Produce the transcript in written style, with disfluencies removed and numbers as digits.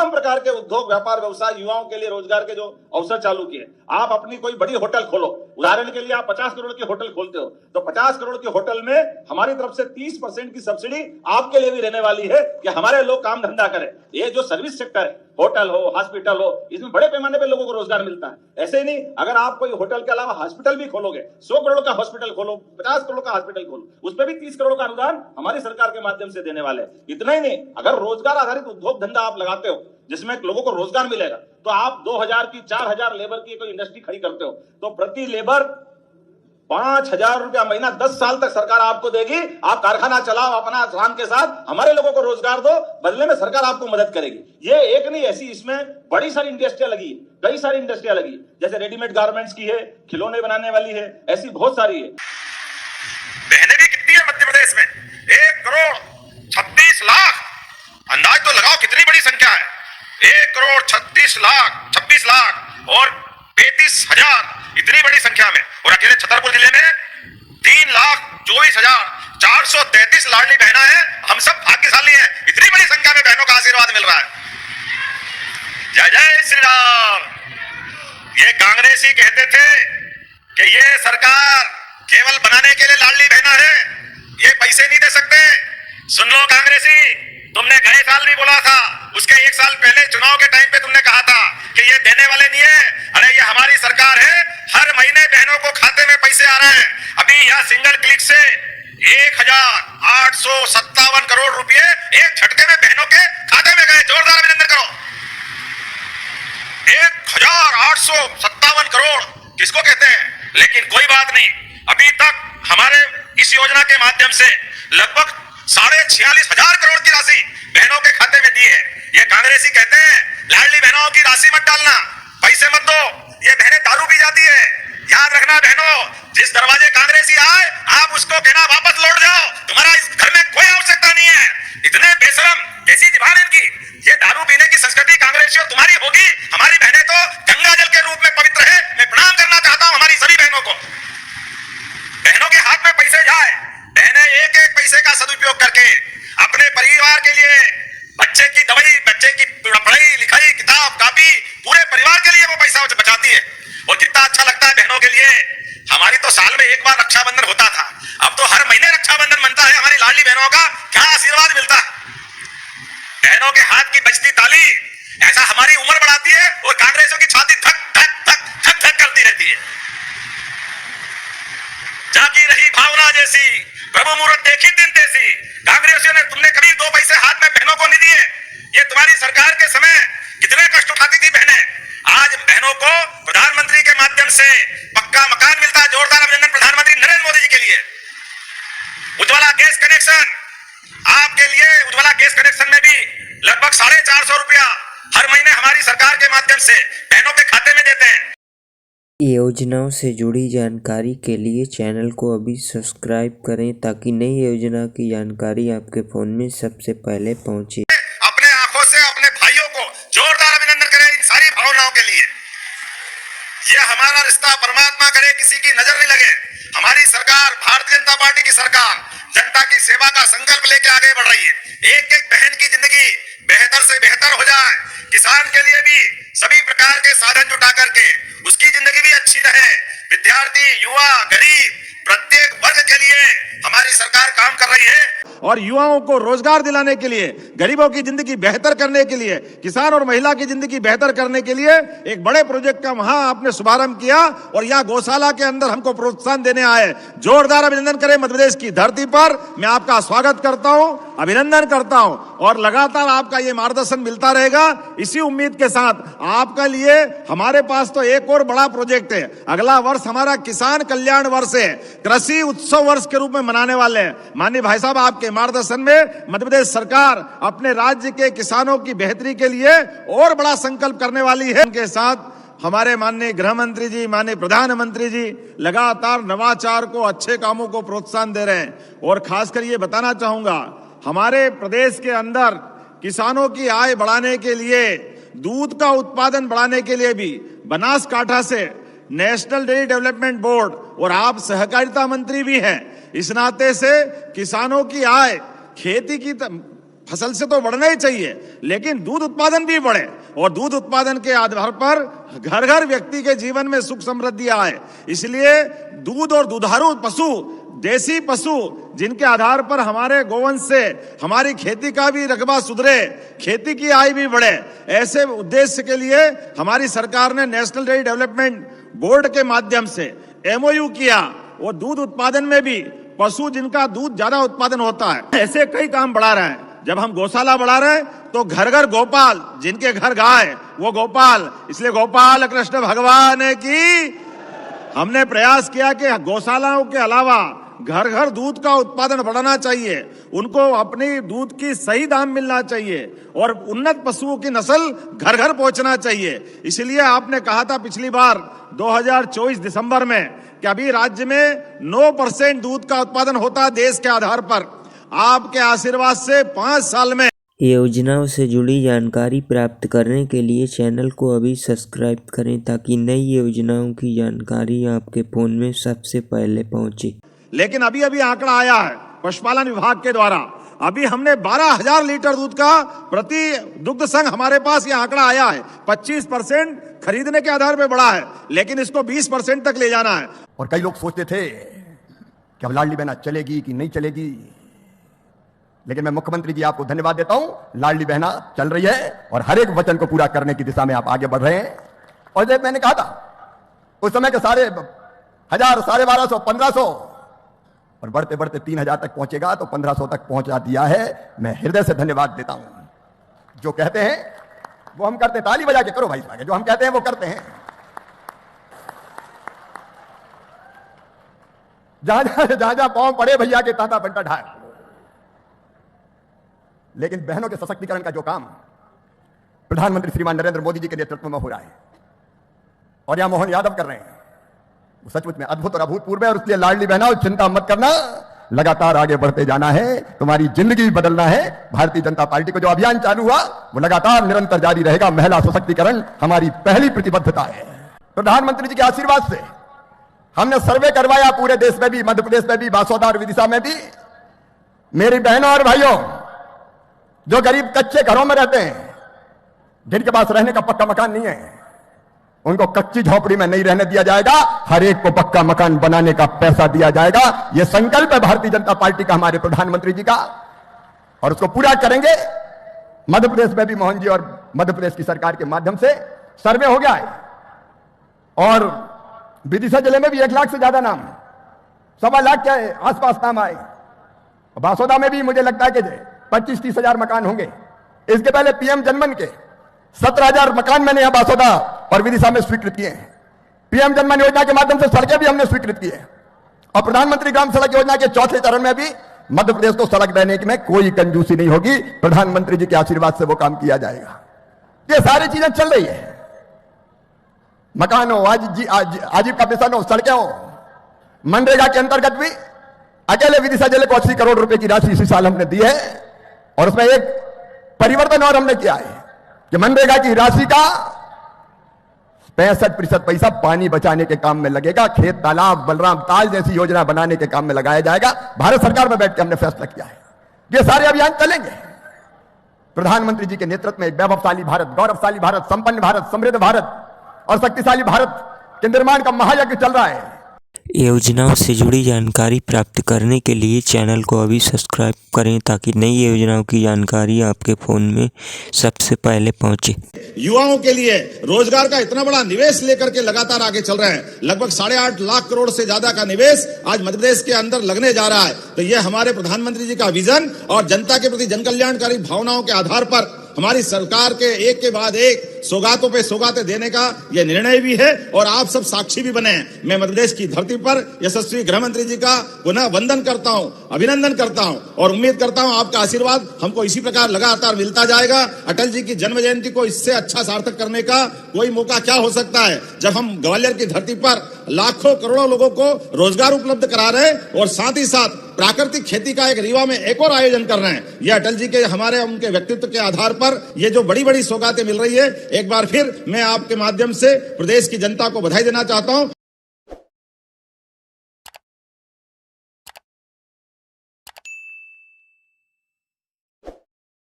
तमाम प्रकार के उद्योग व्यापार व्यवसाय युवाओं के लिए रोजगार के जो अवसर चालू किए। आप अपनी कोई बड़ी होटल खोलो, उदाहरण के लिए आप 50 करोड़ की होटल खोलते हो तो 50 करोड़ की होटल में हमारी तरफ से 30% की सब्सिडी आपके लिए भी रहने वाली है कि हमारे लोग काम धंधा करें। ये जो सर्विस सेक्टर है, होटल हो, हॉस्पिटल हो, इसमें बड़े पैमाने पर लोगों को रोजगार मिलता है। ऐसे ही नहीं, अगर आप कोई होटल के अलावा हॉस्पिटल भी खोलोगे, 100 करोड़ का हॉस्पिटल खोलो, 50 करोड़ का हॉस्पिटल खोलो, उस पर भी 30 करोड़ का अनुदान हमारी सरकार के माध्यम से देने वाले। इतना ही नहीं, अगर रोजगार आधारित उद्योग धंधा आप लगाते हो जिसमें लोगों को रोजगार मिलेगा, तो आप 2000 की 4000 लेबर की कोई इंडस्ट्री खड़ी करते हो तो प्रति लेबर 5000 रुपया महीना 10 साल तक सरकार आपको देगी। आप कारखाना चलाओ अपना आराम के साथ, हमारे लोगों को रोजगार दो, बदले में सरकार आपको मदद करेगी। ये एक नहीं, ऐसी इसमें बड़ी सारी इंडस्ट्रियां लगी, कई सारी इंडस्ट्रियां लगी, जैसे रेडीमेड गारमेंट्स की है, खिलौने बनाने वाली है, ऐसी बहुत सारी है। बहनें भी कितनी है मध्य प्रदेश में? 1 करोड़ 36 लाख, अंदाज तो लगाओ कितनी बड़ी संख्या है। 1 करोड़ 26 लाख और 35,000, इतनी बड़ी संख्या में। और अकेले छतरपुर जिले में 3,24,433 लाडली बहना है। हम सब भाग्यशाली हैं, इतनी बड़ी संख्या में बहनों का आशीर्वाद मिल रहा है। जय जय श्री राम। ये कांग्रेसी कहते थे कि ये सरकार केवल बनाने के लिए लाडली बहना है, ये पैसे नहीं दे सकते। सुन लो कांग्रेसी, तुमने गए साल भी बोला था, उसके 1 साल पहले चुनाव के टाइम पे तुमने कहा था कि ये देने वाले नहीं है। अरे ये हमारी सरकार है, हर महीने बहनों को खाते में पैसे आ रहे हैं। अभी यह सिंगल क्लिक से 1857 करोड़ रुपए एक झटके में बहनों के खाते में गए। जोरदार अभिनंदन करो। 1857 करोड़ किसको कहते हैं? लेकिन कोई बात नहीं, अभी तक हमारे इस योजना के माध्यम से लगभग 46,500 करोड़ की राशि बहनों के खाते में दी है। ये कांग्रेसी कहते हैं लाडली बहनों की राशि मत डालना, पैसे मत दो, ये बहनें दारू पी जाती है। याद रखना बहनों, जिस दरवाजे कांग्रेसी आए आप उसको कहना वापस लौट जाओ, तुम्हारा इस घर में कोई आवश्यकता नहीं है। इतने बेशरम, कैसी जुबान इनकी। ये दारू पीने की संस्कृति कांग्रेसियों तुम्हारी होगी, हमारी बहनें तो गंगा जल के रूप में पवित्र है। मैं प्रणाम करना चाहता हूं हमारी सभी बहनों को। बहनों के हाथ में पैसे जाए, बहनें एक एक पैसे का सदुपयोग करके अपने परिवार के लिए, बच्चे की दवाई, बच्चे की पढ़ाई लिखाई, किताब कापी, पूरे परिवार के लिए वो पैसा बचाती है। और कितना अच्छा लगता है बहनों के लिए। हमारी तो साल में एक बार रक्षाबंधन होता था, अब तो हर महीने रक्षाबंधन बनता है। हमारी लाडली बहनों का क्या आशीर्वाद मिलता है। बहनों के हाथ की बजती ताली ऐसा हमारी उम्र बढ़ाती है और कांग्रेसियों की छाती धक धक धक धक धक करती रहती है। जागी रही भावना जैसी, प्रभु मुहूर्त देखी दिन जैसी। कांग्रेसियों ने, तुमने कभी 2 पैसे हाथ में बहनों को नहीं दिए। ये तुम्हारी सरकार के समय कितने कष्ट उठाती थी बहनें। आज बहनों को प्रधानमंत्री के माध्यम से पक्का मकान मिलता है। जोरदार अभिनंदन प्रधानमंत्री नरेंद्र मोदी जी के लिए। उज्ज्वला गैस कनेक्शन आपके लिए, उज्ज्वला गैस कनेक्शन में भी लगभग 450 रुपया हर महीने हमारी सरकार के माध्यम से बहनों के खाते में देते हैं। योजनाओं से जुड़ी जानकारी के लिए चैनल को अभी सब्सक्राइब करें ताकि नई योजना की जानकारी आपके फोन में सबसे पहले पहुंचे। अपने आंखों से अपने भाइयों को जोरदार अभिनंदन करें इन सारी भावनाओं के लिए। यह हमारा रिश्ता परमात्मा करे किसी की नजर नहीं लगे। हमारी सरकार, भारतीय जनता पार्टी की सरकार, जनता की सेवा का संकल्प लेके आगे बढ़ रही है। एक एक बहन की जिंदगी बेहतर से बेहतर हो जाए, किसान के लिए भी सभी प्रकार के साधन जुटा करके उसकी जिंदगी भी अच्छी रहे। विद्यार्थी, युवा, गरीब, प्रत्येक वर्ग के लिए हमारी सरकार काम कर रही है। और युवाओं को रोजगार दिलाने के लिए, गरीबों की जिंदगी बेहतर करने के लिए, किसान और महिला की जिंदगी बेहतर करने के लिए एक बड़े प्रोजेक्ट का वहां आपने शुभारंभ किया और यहाँ गौशाला के अंदर हमको प्रोत्साहन देने आए। जोरदार अभिनंदन करें। मध्य प्रदेश की धरती पर मैं आपका स्वागत करता हूं, अभिनंदन करता हूं और लगातार आपका ये मार्गदर्शन मिलता रहेगा। इसी उम्मीद के साथ आपका लिए हमारे पास तो एक और बड़ा प्रोजेक्ट है। अगला वर्ष हमारा किसान कल्याण वर्ष है, कृषि उत्सव वर्ष के रूप में मनाने वाले हैं। माननीय भाई साहब, आपके मार्गदर्शन में मध्य प्रदेश सरकार अपने राज्य के किसानों की बेहतरी के लिए और बड़ा संकल्प करने वाली है। उनके साथ हमारे माननीय गृह मंत्री जी, माननीय प्रधानमंत्री जी लगातार नवाचार को, अच्छे कामों को प्रोत्साहन दे रहे हैं। और खासकर ये बताना चाहूंगा, हमारे प्रदेश के अंदर किसानों की आय बढ़ाने के लिए, दूध का उत्पादन बढ़ाने के लिए भी बनासकांठा से नेशनल डेयरी डेवलपमेंट बोर्ड, और आप सहकारिता मंत्री भी हैं, इस नाते से किसानों की आय, खेती की फसल से तो बढ़ना ही चाहिए, लेकिन दूध उत्पादन भी बढ़े और दूध उत्पादन के आधार पर घर घर व्यक्ति के जीवन में सुख समृद्धि आए। इसलिए दूध और दुधारू पशु, देसी पशु जिनके आधार पर हमारे गोवंश से हमारी खेती का भी रकबा सुधरे, खेती की आय भी बढ़े, ऐसे उद्देश्य के लिए हमारी सरकार ने नेशनल डेयरी डेवलपमेंट बोर्ड के माध्यम से MOU किया। वो दूध उत्पादन में भी पशु जिनका दूध ज्यादा उत्पादन होता है, ऐसे कई काम बढ़ा रहे हैं। जब हम गौशाला बढ़ा रहे हैं तो घर घर गोपाल, जिनके घर गाय वो गोपाल, इसलिए गोपाल कृष्ण भगवान की हमने प्रयास किया कि गौशालाओं के अलावा घर घर दूध का उत्पादन बढ़ाना चाहिए, उनको अपनी दूध की सही दाम मिलना चाहिए और उन्नत पशुओं की नस्ल घर घर पहुंचना चाहिए। इसलिए आपने कहा था पिछली बार 2024 दिसंबर में कि अभी राज्य में 9% दूध का उत्पादन होता देश के आधार पर। आपके आशीर्वाद से 5 साल में योजनाओं से जुड़ी जानकारी प्राप्त करने के लिए चैनल को अभी सब्सक्राइब करें ताकि नई योजनाओं की जानकारी आपके फोन में सबसे पहले पहुंचे। लेकिन अभी अभी आंकड़ा आया है पशुपालन विभाग के द्वारा, अभी हमने 12,000 लीटर दूध का प्रति दुग्ध संघ हमारे पास ये आंकड़ा आया है। 25% खरीदने के आधार पर बढ़ा है, लेकिन इसको 20% तक ले जाना है। और कई लोग सोचते थे कि अब लाडली बहना चलेगी कि नहीं चलेगी, लेकिन मैं मुख्यमंत्री जी आपको धन्यवाद देता हूं, लाडली बहना चल रही है और हर एक वचन को पूरा करने की दिशा में आप आगे बढ़ रहे हैं। और जब मैंने कहा था उस समय के 1,500, 1,250, 1,500 और बढ़ते बढ़ते 3,000 तक पहुंचेगा, तो 1,500 तक पहुंचा दिया है। मैं हृदय से धन्यवाद देता हूं। जो कहते हैं वो हम करते हैं, ताली बजा के करो भाई साहब, जो हम कहते हैं वो करते हैं। जहां जहां पांव पड़े भैया के ताता बंटा ढाल। लेकिन बहनों के सशक्तिकरण का जो काम प्रधानमंत्री श्रीमान नरेंद्र मोदी जी के नेतृत्व में हो रहा है और यहां मोहन यादव कर रहे हैं, वो सचमुच में अद्भुत और अभूतपूर्व है। और इसलिए लाडली बहना चिंता मत करना, लगातार आगे बढ़ते जाना है, तुम्हारी जिंदगी बदलना है। भारतीय जनता पार्टी को जो अभियान चालू हुआ वो लगातार निरंतर जारी रहेगा। महिला सशक्तिकरण हमारी पहली प्रतिबद्धता है। प्रधानमंत्री जी के आशीर्वाद से हमने सर्वे करवाया पूरे देश में भी, मध्य प्रदेश में भी, बासोदा और विदिशा में भी। मेरी बहनों और भाइयों, जो गरीब कच्चे घरों में रहते हैं, जिनके पास रहने का पक्का मकान नहीं है, उनको कच्ची झोपड़ी में नहीं रहने दिया जाएगा। हर एक को पक्का मकान बनाने का पैसा दिया जाएगा। यह संकल्प है भारतीय जनता पार्टी का, हमारे प्रधानमंत्री जी का, और उसको पूरा करेंगे। मध्य प्रदेश में भी मोहन जी और मध्य प्रदेश की सरकार के माध्यम से सर्वे हो गया है और विदिशा जिले में भी 1 लाख से ज्यादा नाम, 1.25 लाख के आसपास नाम आए। बासोदा में भी मुझे लगता है कि 25-30 हजार मकान होंगे। इसके पहले PM जनमन के 17,000 मकान मैंने यहां बासोदा और विदिशा में स्वीकृत किए हैं। PM जनमन योजना के माध्यम से सड़कें भी हमने स्वीकृत की है और प्रधानमंत्री ग्राम सड़क योजना के 4थे चरण में भी मध्य प्रदेश को सड़क देने में कोई कंजूसी नहीं होगी। प्रधानमंत्री जी के आशीर्वाद से वो काम किया जाएगा। ये सारी चीजें चल रही है, मकान हो, आजीविका मिशन हो, सड़कें हो। मनरेगा के अंतर्गत भी अकेले विदिशा जिले को 80 करोड़ रुपए की राशि इसी साल हमने दी है और उसमें एक परिवर्तन और हमने किया है कि मनरेगा की राशि का 65% पैसा पानी बचाने के काम में लगेगा। खेत, तालाब, बलराम ताल जैसी योजना बनाने के काम में लगाया जाएगा। भारत सरकार में बैठ के हमने फैसला किया है। ये सारे अभियान चलेंगे प्रधानमंत्री जी के नेतृत्व में। एक वैभवशाली भारत, गौरवशाली भारत, संपन्न भारत, समृद्ध भारत और शक्तिशाली भारत के निर्माण का महायज्ञ चल रहा है। योजनाओं से जुड़ी जानकारी प्राप्त करने के लिए चैनल को अभी सब्सक्राइब करें ताकि नई योजनाओं की जानकारी आपके फ़ोन में सबसे पहले पहुंचे। युवाओं के लिए रोजगार का इतना बड़ा निवेश लेकर के लगातार आगे चल रहे हैं। लगभग 8.5 लाख करोड़ से ज्यादा का निवेश आज मध्य प्रदेश के अंदर लगने जा रहा है। तो यह हमारे प्रधानमंत्री जी का विजन और जनता के प्रति जनकल्याणकारी भावनाओं के आधार पर हमारी सरकार के एक के बाद एक सौगातों पे सौगातें देने का यह निर्णय भी है और आप सब साक्षी भी बने। मैं मध्य प्रदेश की धरती पर यशस्वी गृह मंत्री जी का पुनः वंदन करता हूं, अभिनंदन करता हूं और उम्मीद करता हूं आपका आशीर्वाद हमको इसी प्रकार लगातार मिलता जाएगा। अटल जी की जन्म जयंती को इससे अच्छा सार्थक करने का कोई मौका क्या हो सकता है, जब हम ग्वालियर की धरती पर लाखों करोड़ों लोगों को रोजगार उपलब्ध करा रहे हैं और साथ ही साथ प्राकृतिक खेती का एक रीवा में एक और आयोजन कर रहे हैं। ये अटल जी के हमारे उनके व्यक्तित्व के आधार पर ये जो बड़ी बड़ी सौगातें मिल रही है, एक बार फिर मैं आपके माध्यम से प्रदेश की जनता को बधाई देना चाहता हूं।